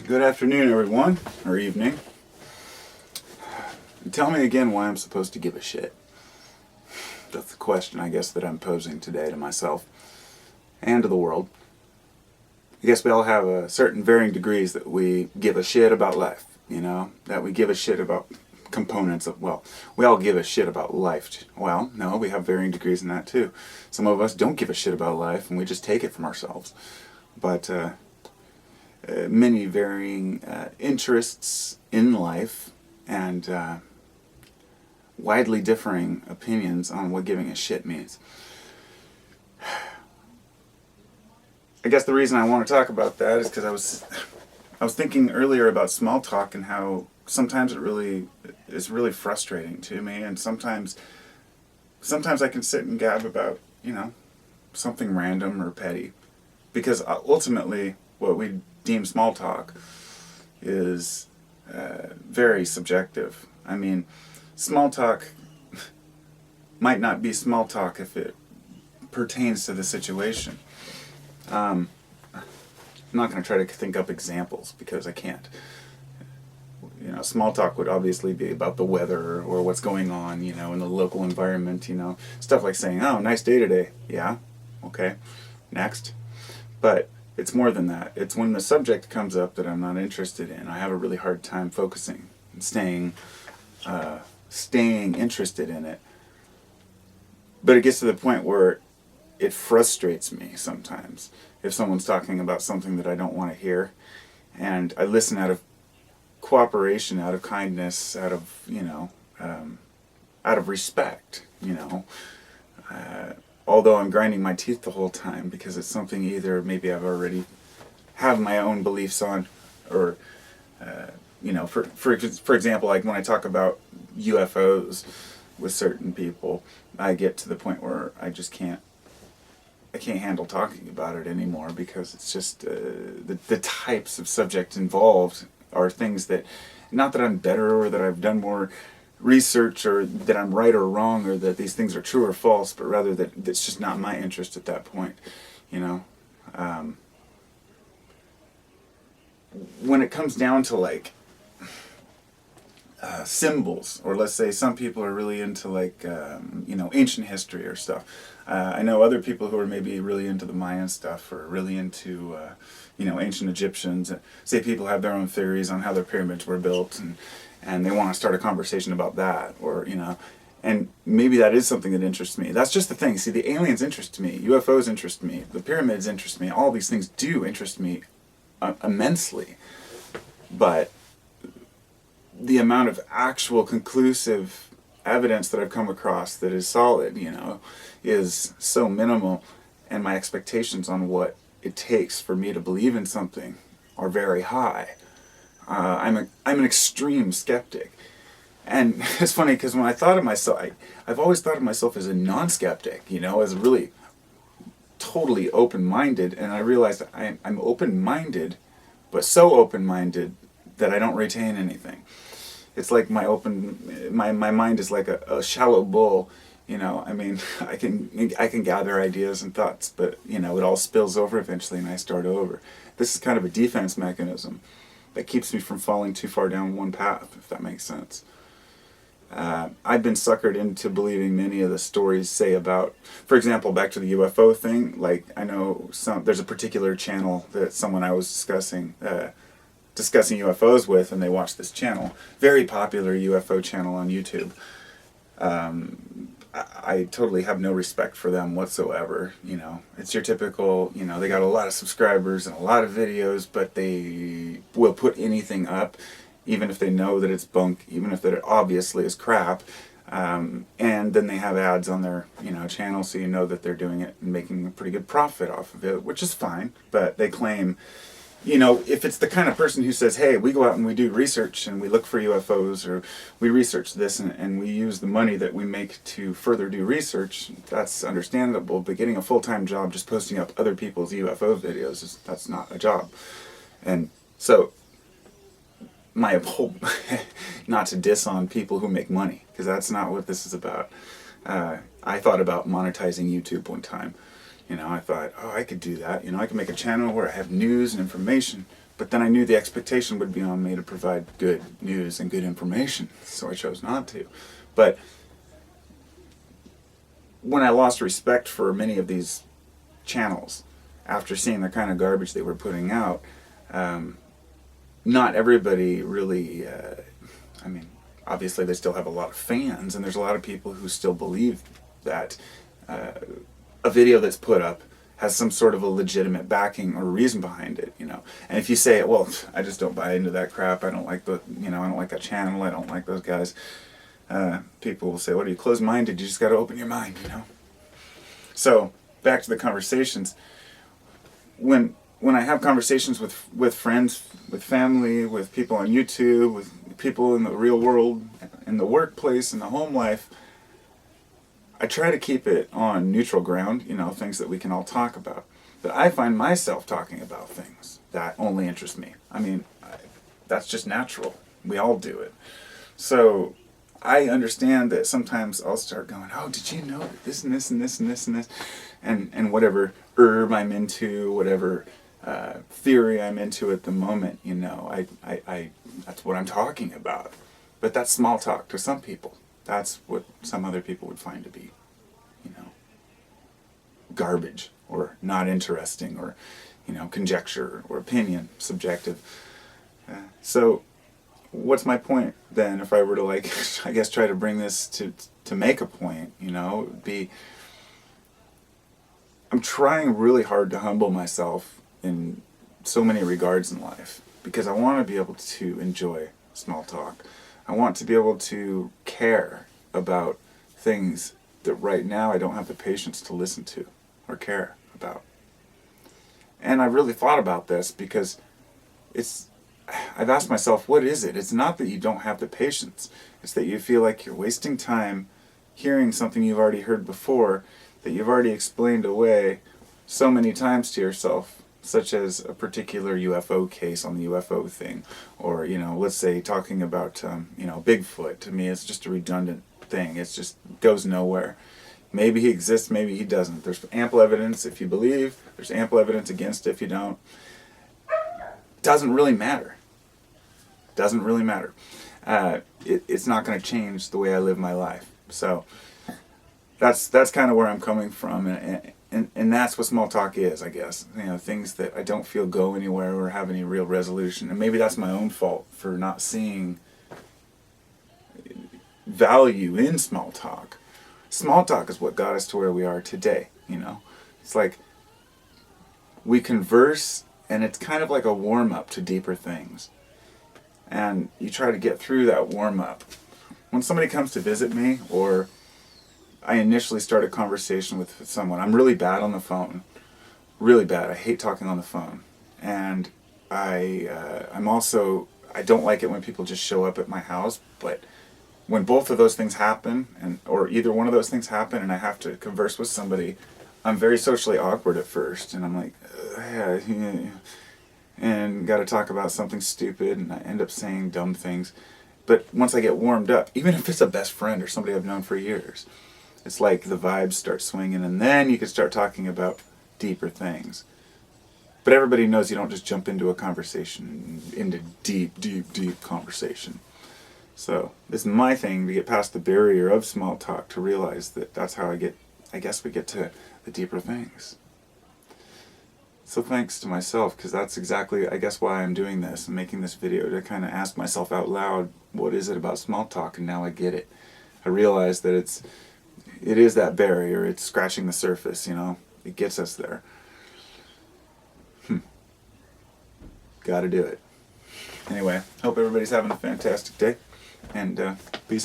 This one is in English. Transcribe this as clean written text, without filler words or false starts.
Good afternoon, everyone, or evening. Tell me again why I'm supposed to give a shit. That's the question, I guess, that I'm posing today to myself and to the world. I guess we all have a certain varying degrees that we give a shit about life, that we give a shit about components of, we all give a shit about life. Well, no, we have varying degrees in that too. Some of us don't give a shit about life and we just take it from ourselves. But many varying interests in life and widely differing opinions on what giving a shit means. I guess the reason I want to talk about that is because I was thinking earlier about small talk and how sometimes it's really frustrating to me, and sometimes I can sit and gab about something random or petty, because ultimately what we deem small talk is very subjective. I mean, small talk might not be small talk if it pertains to the situation. I'm not going to try to think up examples because I can't. Small talk would obviously be about the weather or what's going on, in the local environment, stuff like saying, "Oh, nice day today." Yeah, okay, next. But it's more than that. It's when the subject comes up that I'm not interested in. I have a really hard time focusing and staying interested in it. But it gets to the point where it frustrates me sometimes if someone's talking about something that I don't want to hear, and I listen out of cooperation, out of kindness, out of respect. Although I'm grinding my teeth the whole time because it's something either maybe I've already have my own beliefs on, or for example, like when I talk about UFOs with certain people, I get to the point where I can't handle talking about it anymore, because it's just the types of subject involved are things that, not that I'm better or that I've done more research or that I'm right or wrong or that these things are true or false, but rather that it's just not my interest at that point. When it comes down to like symbols, or let's say some people are really into like ancient history or stuff. I know other people who are maybe really into the Mayan stuff, or really into ancient Egyptians. Say people have their own theories on how their pyramids were built, and they want to start a conversation about that, or and maybe that is something that interests me. That's just the thing. See, the aliens interest me, UFOs interest me, the pyramids interest me. All these things do interest me immensely, but the amount of actual conclusive evidence that I've come across that is solid, is so minimal, and my expectations on what it takes for me to believe in something are very high. I'm an extreme skeptic, and it's funny because when I thought of myself, I've always thought of myself as a non-skeptic, as really totally open-minded, and I realized I'm open-minded, but so open-minded that I don't retain anything. It's like my mind is like a shallow bowl. I can gather ideas and thoughts, but it all spills over eventually, and I start over. This is kind of a defense mechanism that keeps me from falling too far down one path, if that makes sense. I've been suckered into believing many of the stories say about, for example, back to the UFO thing. Like, I know there's a particular channel that someone I was discussing UFOs with, and they watch this channel, very popular UFO channel on YouTube. I totally have no respect for them whatsoever. It's your typical, they got a lot of subscribers and a lot of videos, but they will put anything up, even if they know that it's bunk, even if that it obviously is crap. And then they have ads on their, channel, so that they're doing it and making a pretty good profit off of it, which is fine. But they claim, if it's the kind of person who says, "Hey, we go out and we do research and we look for UFOs, or we research this and we use the money that we make to further do research," that's understandable. But getting a full-time job just posting up other people's UFO videos, that's not a job. And so my whole, not to diss on people who make money, because that's not what this is about. I thought about monetizing YouTube one time, You know, I thought, oh, I could do that. You know, I could make a channel where I have news and information. But then I knew the expectation would be on me to provide good news and good information, so I chose not to. But when I lost respect for many of these channels, after seeing the kind of garbage they were putting out, not everybody really, I mean, obviously they still have a lot of fans, and there's a lot of people who still believe that a video that's put up has some sort of a legitimate backing or reason behind it, you know. And if you say, well, I just don't buy into that crap, I don't like the, you know, I don't like that channel, I don't like those guys, people will say, what, are you closed-minded? You just got to open your mind, you know. So back to the conversations. When I have conversations with friends, with family, with people on YouTube, with people in the real world, in the workplace, in the home life, I try to keep it on neutral ground, you know, things that we can all talk about. But I find myself talking about things that only interest me. I mean, that's just natural. We all do it. So I understand that sometimes I'll start going, oh, did you know that this and this and this and this and this, and whatever herb I'm into, whatever theory I'm into at the moment, you know, I that's what I'm talking about. But that's small talk to some people. That's what some other people would find to be, you know, garbage or not interesting or, you know, conjecture or opinion, subjective. So what's my point then if I were to, like, I guess try to bring this to make a point, you know, it would be, I'm trying really hard to humble myself in so many regards in life because I want to be able to enjoy small talk. I want to be able to care about things that right now I don't have the patience to listen to or care about. And I really thought about this because I've asked myself, what is it? It's not that you don't have the patience. It's that you feel like you're wasting time hearing something you've already heard before, that you've already explained away so many times to yourself, such as a particular UFO case on the UFO thing, or, you know, let's say talking about, you know, Bigfoot. To me, it's just a redundant thing. It just goes nowhere. Maybe he exists, maybe he doesn't. There's ample evidence if you believe. There's ample evidence against it if you don't. Doesn't really matter. Doesn't really matter. It's not going to change the way I live my life. So that's kind of where I'm coming from, and that's what small talk is, I guess. You know, things that I don't feel go anywhere or have any real resolution. And maybe that's my own fault for not seeing value in small talk. Small talk is what got us to where we are today, you know. It's like we converse, and it's kind of like a warm-up to deeper things. And you try to get through that warm-up. When somebody comes to visit me, or I initially start a conversation with someone, I'm really bad on the phone. Really bad. I hate talking on the phone. And I'm also, I don't like it when people just show up at my house, but when both of those things happen, or either one of those things happen and I have to converse with somebody, I'm very socially awkward at first, and I'm like, yeah, and got to talk about something stupid, and I end up saying dumb things. But once I get warmed up, even if it's a best friend or somebody I've known for years, it's like the vibes start swinging, and then you can start talking about deeper things. But everybody knows you don't just jump into a conversation, into deep conversation. So this is my thing, to get past the barrier of small talk, to realize that that's how I guess we get to the deeper things. So thanks to myself, because that's exactly, I guess, why I'm doing this and making this video, to kind of ask myself out loud, what is it about small talk? And now I get it. I realize that it is that barrier. It's scratching the surface, you know. It gets us there. Gotta do it. Anyway, hope everybody's having a fantastic day, and peace and